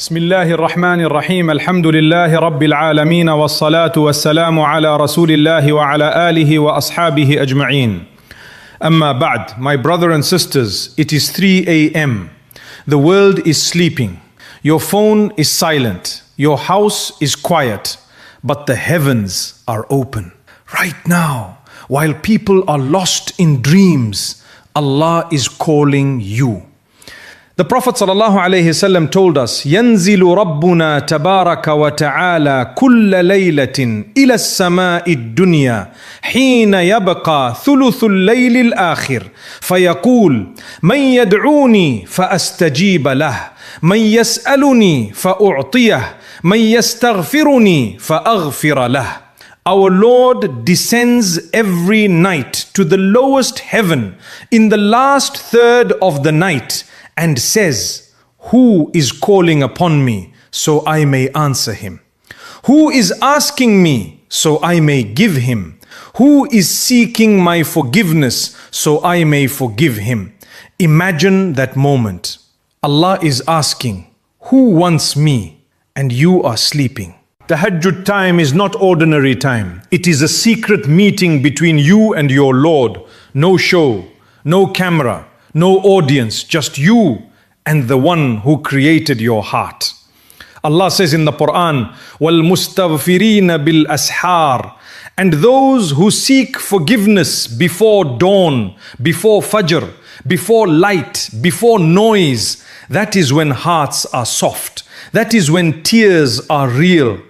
بسم الله الرحمن الرحيم الحمد لله رب العالمين والصلاة والسلام على رسول الله وعلى آله وأصحابه أجمعين. Amma ba'd, my brothers and sisters, it is 3 a.m. The world is sleeping. Your phone is silent. Your house is quiet. But the heavens are open. Right now, while people are lost in dreams, Allah is calling you. The Prophet ﷺ told us, ينزل ربنا تبارك وتعالى كل ليلة إلى السماء الدنيا حين يبقى ثلث الليل الآخر فيقول من يدعوني فأستجيب له من يسألني فأعطيه من يستغفرني فأغفر له. Our Lord descends every night to the lowest heaven in the last third of the night and says, who is calling upon me so I may answer him? Who is asking me so I may give him? Who is seeking my forgiveness so I may forgive him? Imagine that moment. Allah is asking, who wants me? And you are sleeping. Tahajjud time is not ordinary time. It is a secret meeting between you and your Lord. No show, no camera, no audience, just you and the one who created your heart. Allah says in the Quran, وَالْمُسْتَغْفِرِينَ بِالْأَسْحَارِ, and those who seek forgiveness before dawn, before Fajr, before light, before noise, that is when hearts are soft. That is when tears are real.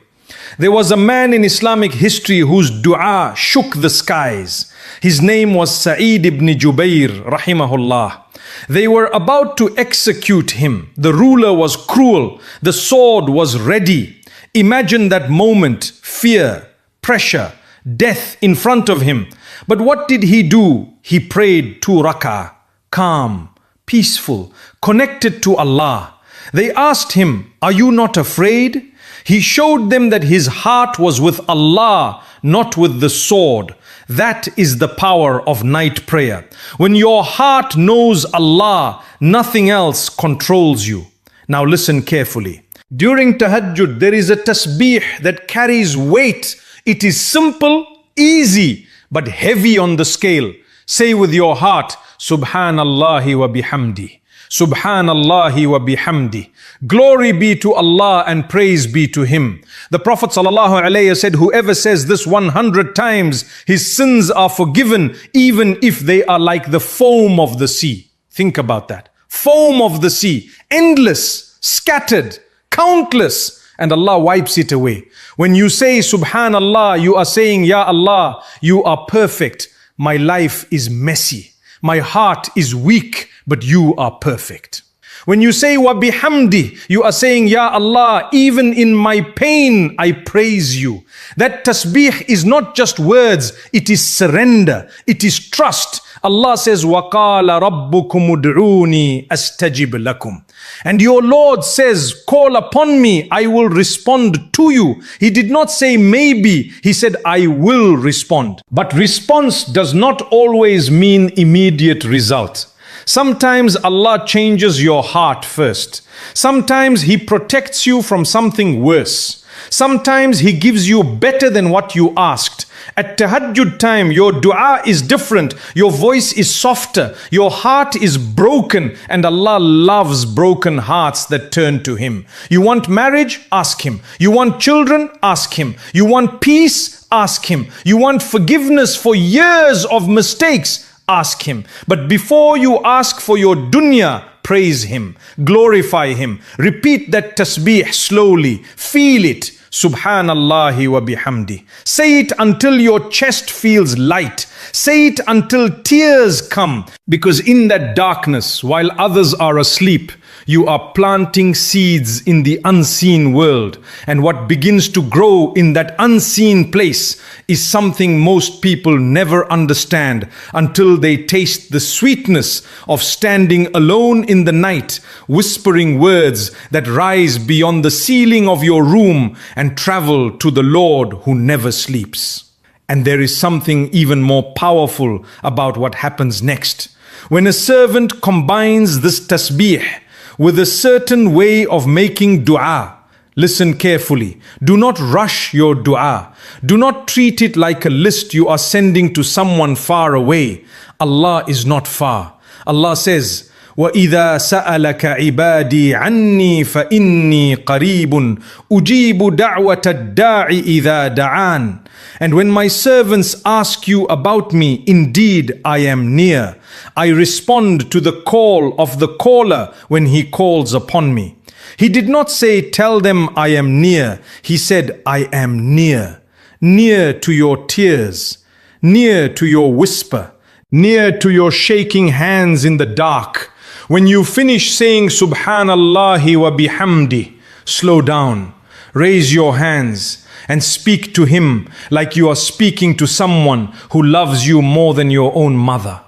There was a man in Islamic history whose dua shook the skies. His name was Sa'id ibn Jubair, rahimahullah. They were about to execute him. The ruler was cruel. The sword was ready. Imagine that moment, fear, pressure, death in front of him. But what did he do? He prayed 2 rak'ah, calm, peaceful, connected to Allah. They asked him, are you not afraid? He showed them that his heart was with Allah, not with the sword. That is the power of night prayer. When your heart knows Allah, nothing else controls you. Now listen carefully. During Tahajjud, there is a tasbeeh that carries weight. It is simple, easy, but heavy on the scale. Say with your heart, Subhanallahi wa bihamdi. Subhanallahi wa bihamdi. Glory be to Allah and praise be to Him. The Prophet ﷺ said, whoever says this 100 times, his sins are forgiven, even if they are like the foam of the sea. Think about that. Foam of the sea, endless, scattered, countless, and Allah wipes it away. When you say Subhanallah, you are saying, Ya Allah, you are perfect. My life is messy. My heart is weak, but you are perfect. When you say wa bihamdi, you are saying, Ya Allah, even in my pain, I praise you. That tasbeeh is not just words, it is surrender, it is trust. Allah says, وَقَالَ رَبُّكُمُ ادْعُونِي أَسْتَجِبْ لَكُمْ. And your Lord says, call upon me, I will respond to you. He did not say maybe, He said, I will respond. But response does not always mean immediate result. Sometimes Allah changes your heart first. Sometimes He protects you from something worse. Sometimes He gives you better than what you asked. At Tahajjud time, your dua is different. Your voice is softer. Your heart is broken. And Allah loves broken hearts that turn to Him. You want marriage? Ask Him. You want children? Ask Him. You want peace? Ask Him. You want forgiveness for years of mistakes? Ask Him. But before you ask for your dunya, praise Him, glorify Him. Repeat that tasbeeh slowly. Feel it. Subhanallahi wa bihamdi. Say it until your chest feels light. Say it until tears come. Because in that darkness, while others are asleep, you are planting seeds in the unseen world. And what begins to grow in that unseen place is something most people never understand until they taste the sweetness of standing alone in the night, whispering words that rise beyond the ceiling of your room and travel to the Lord who never sleeps. And there is something even more powerful about what happens next. When a servant combines this tasbeeh with a certain way of making dua. Listen carefully. Do not rush your dua. Do not treat it like a list you are sending to someone far away. Allah is not far. Allah says, وَإِذَا سَأَلَكَ عِبَادِي عَنِّي فَإِنِّي قَرِيبٌ أُجِيبُ دَعْوَةَ الدَّاعِ إِذَا دَعَانِ. And when my servants ask you about me, indeed I am near. I respond to the call of the caller when he calls upon me. He did not say, tell them I am near. He said, I am near. Near to your tears, near to your whisper, near to your shaking hands in the dark. When you finish saying Subhanallahi wa bihamdi, slow down, raise your hands and speak to him like you are speaking to someone who loves you more than your own mother.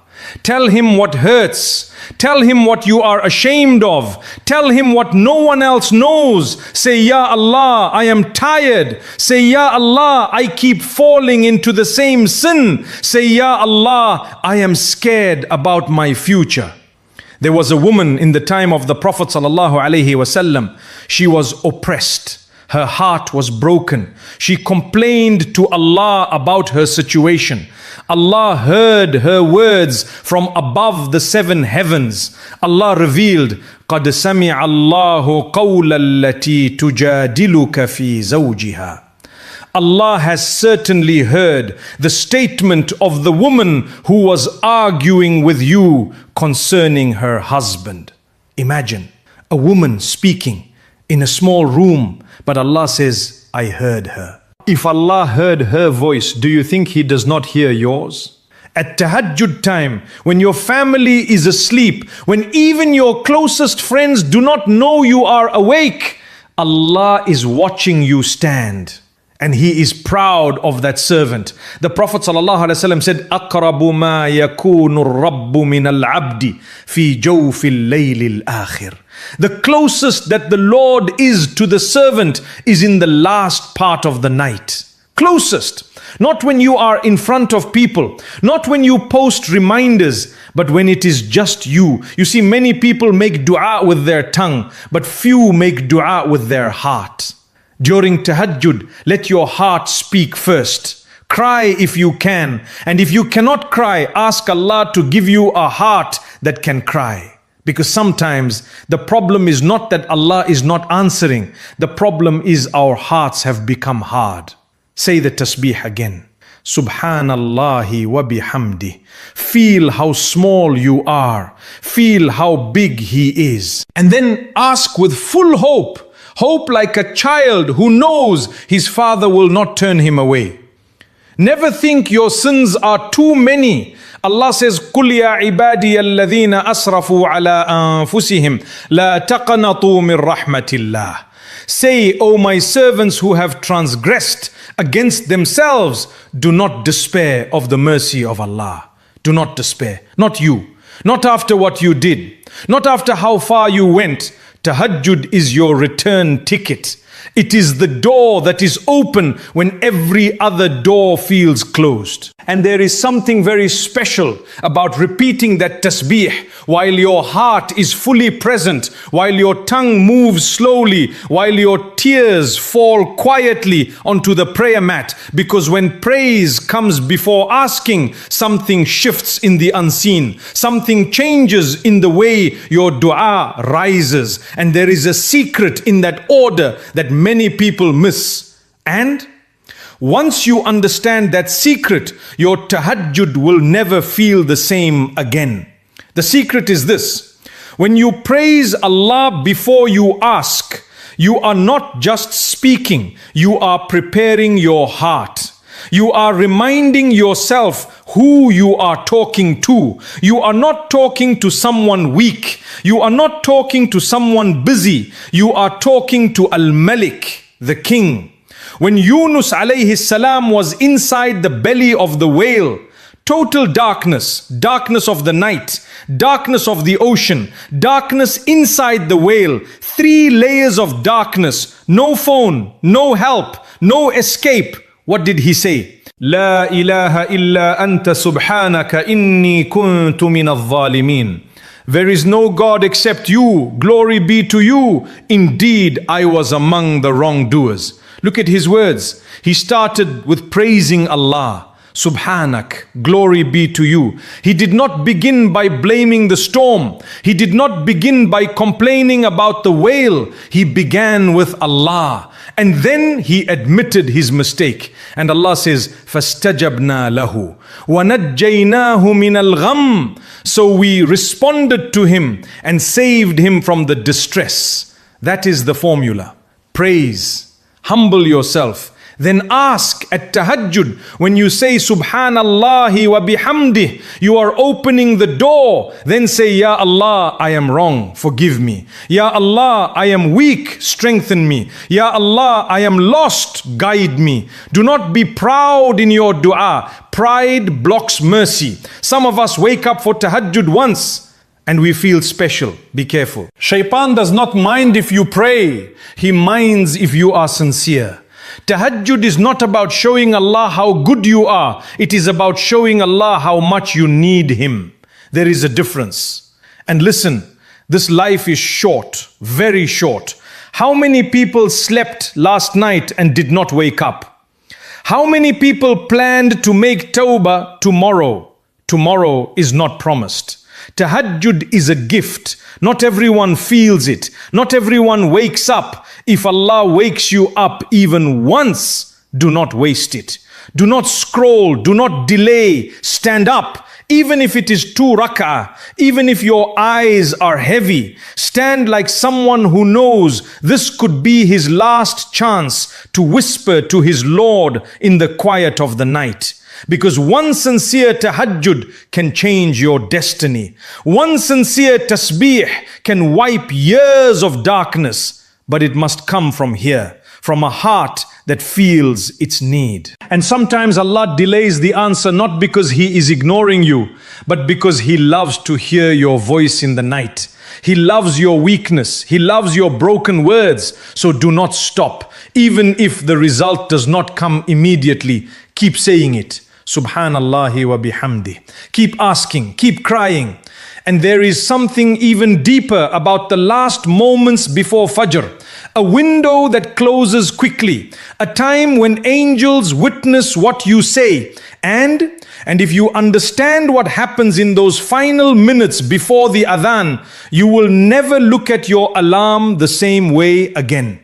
Tell him what hurts. Tell him what you are ashamed of. Tell him what no one else knows. Say, Ya Allah, I am tired. Say, Ya Allah, I keep falling into the same sin. Say, Ya Allah, I am scared about my future. There was a woman in the time of the Prophet ﷺ. She was oppressed. Her heart was broken. She complained to Allah about her situation. Allah heard her words from above the 7 heavens. Allah revealed, قَدْ سَمِعَ اللَّهُ قَوْلَ الَّتِي تُجَادِلُكَ فِي زَوْجِهَا. Allah has certainly heard the statement of the woman who was arguing with you concerning her husband. Imagine a woman speaking in a small room, but Allah says, I heard her. If Allah heard her voice, do you think He does not hear yours? At Tahajjud time, when your family is asleep, when even your closest friends do not know you are awake, Allah is watching you stand. And He is proud of that servant. The Prophet ﷺ said, أَقْرَبُ مَا يَكُونُ الرَّبُّ مِنَ الْعَبْدِ فِي جَوْفِ اللَّيْلِ الْآخِرِ. The closest that the Lord is to the servant is in the last part of the night. Closest. Not when you are in front of people, not when you post reminders, but when it is just you. You see, many people make dua with their tongue, but few make dua with their heart. During Tahajjud, let your heart speak first. Cry if you can. And if you cannot cry, ask Allah to give you a heart that can cry. Because sometimes the problem is not that Allah is not answering. The problem is our hearts have become hard. Say the tasbeeh again. Subhanallahi wa bihamdi. Feel how small you are. Feel how big He is. And then ask with full hope. Hope like a child who knows his father will not turn him away. Never think your sins are too many. Allah says, قُلْ يَا عِبَادِيَ الَّذِينَ أَسْرَفُوا عَلَىٰ أَنفُسِهِمْ لَا تَقْنَطُوا مِنْ رَحْمَةِ اللَّهِ. Say, O my servants who have transgressed against themselves, do not despair of the mercy of Allah. Do not despair. Not you. Not after what you did. Not after how far you went. Tahajjud is your return ticket. It is the door that is open when every other door feels closed. And there is something very special about repeating that tasbeeh while your heart is fully present, while your tongue moves slowly, while your tears fall quietly onto the prayer mat. Because when praise comes before asking, something shifts in the unseen. Something changes in the way your dua rises. And there is a secret in that order that many people miss. And once you understand that secret, your tahajjud will never feel the same again. The secret is this: when you praise Allah before you ask, you are not just speaking, you are preparing your heart. You are reminding yourself who you are talking to. You are not talking to someone weak. You are not talking to someone busy. You are talking to Al-Malik, the king. When Yunus alayhi salam was inside the belly of the whale, total darkness, darkness of the night, darkness of the ocean, darkness inside the whale, 3 layers of darkness, no phone, no help, no escape. What did he say? La ilaha illa anta subhanaka inni kuntu min al-zalimin. There is no God except you. Glory be to you. Indeed, I was among the wrongdoers. Look at his words. He started with praising Allah. Subhanak, glory be to you. He did not begin by blaming the storm. He did not begin by complaining about the whale. He began with Allah. And then he admitted his mistake. And Allah says, فَاسْتَجَبْنَا لَهُ وَنَجَّيْنَاهُ مِنَ الْغَمِّ. So we responded to him and saved him from the distress. That is the formula. Praise, humble yourself. Then ask at Tahajjud, when you say Subhanallahi wa bihamdih, you are opening the door. Then say, Ya Allah, I am wrong, forgive me. Ya Allah, I am weak, strengthen me. Ya Allah, I am lost, guide me. Do not be proud in your dua. Pride blocks mercy. Some of us wake up for Tahajjud once and we feel special. Be careful. Shaitan does not mind if you pray. He minds if you are sincere. Tahajjud is not about showing Allah how good you are. It is about showing Allah how much you need Him. There is a difference. And listen, this life is short, very short. How many people slept last night and did not wake up? How many people planned to make tawbah tomorrow? Tomorrow is not promised. Tahajjud is a gift. Not everyone feels it. Not everyone wakes up. If Allah wakes you up even once, do not waste it. Do not scroll. Do not delay. Stand up. Even if it is 2 rak'ah, even if your eyes are heavy, stand like someone who knows this could be his last chance to whisper to his Lord in the quiet of the night. Because one sincere tahajjud can change your destiny. One sincere tasbeeh can wipe years of darkness, but it must come from here, from a heart that feels its need. And sometimes Allah delays the answer not because He is ignoring you, but because He loves to hear your voice in the night. He loves your weakness. He loves your broken words. So do not stop. Even if the result does not come immediately, keep saying it. Subhanallahi wa bihamdi. Keep asking, keep crying. And there is something even deeper about the last moments before Fajr. A window that closes quickly. A time when angels witness what you say. And if you understand what happens in those final minutes before the adhan, you will never look at your alarm the same way again.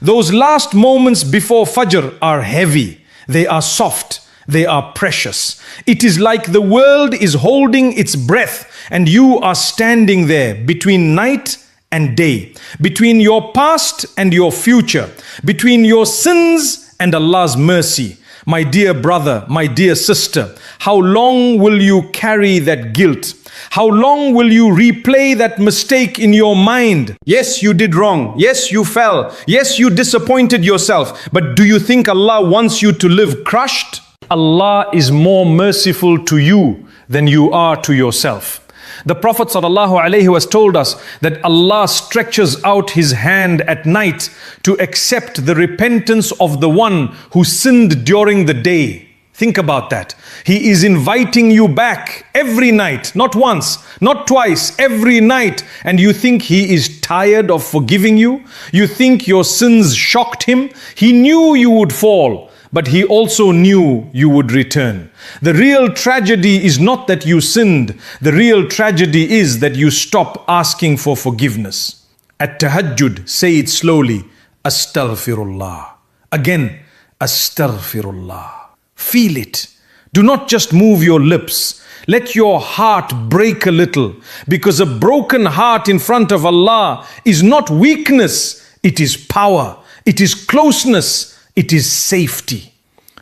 Those last moments before Fajr are heavy. They are soft. They are precious. It is like the world is holding its breath and you are standing there between night and day, between your past and your future, between your sins and Allah's mercy. My dear brother, my dear sister, how long will you carry that guilt? How long will you replay that mistake in your mind? Yes, you did wrong. Yes, you fell. Yes, you disappointed yourself. But do you think Allah wants you to live crushed? Allah is more merciful to you than you are to yourself. The Prophet ﷺ has told us that Allah stretches out His hand at night to accept the repentance of the one who sinned during the day. Think about that. He is inviting you back every night, not once, not twice, every night. And you think He is tired of forgiving you? You think your sins shocked Him? He knew you would fall. But He also knew you would return. The real tragedy is not that you sinned. The real tragedy is that you stop asking for forgiveness. At Tahajjud, say it slowly. Astaghfirullah. Again, Astaghfirullah. Feel it. Do not just move your lips. Let your heart break a little. Because a broken heart in front of Allah is not weakness. It is power. It is closeness. It is safety.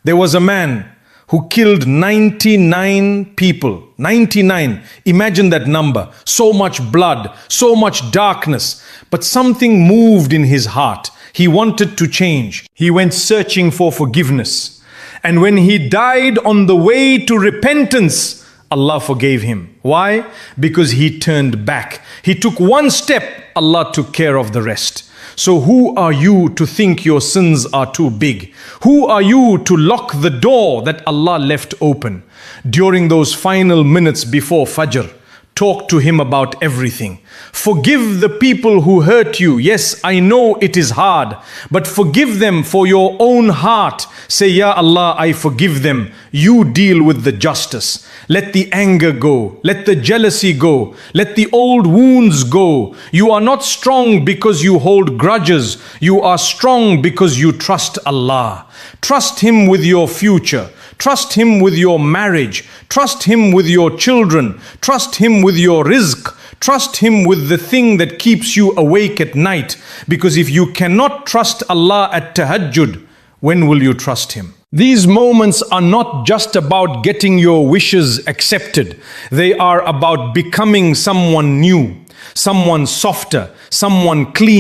There was a man who killed 99 people. 99. Imagine that number. So much blood, so much darkness. But something moved in his heart. He wanted to change. He went searching for forgiveness. And when he died on the way to repentance, Allah forgave him. Why? Because he turned back. He took one step, Allah took care of the rest. So who are you to think your sins are too big? Who are you to lock the door that Allah left open? During those final minutes before Fajr, talk to him about everything. Forgive the people who hurt you. Yes, I know it is hard, but forgive them for your own heart. Say, Ya Allah, I forgive them. You deal with the justice. Let the anger go. Let the jealousy go. Let the old wounds go. You are not strong because you hold grudges. You are strong because you trust Allah. Trust Him with your future. Trust Him with your marriage. Trust Him with your children. Trust Him with your rizq. Trust Him with the thing that keeps you awake at night. Because if you cannot trust Allah at Tahajjud, when will you trust Him? These moments are not just about getting your wishes accepted. They are about becoming someone new, someone softer, someone clean.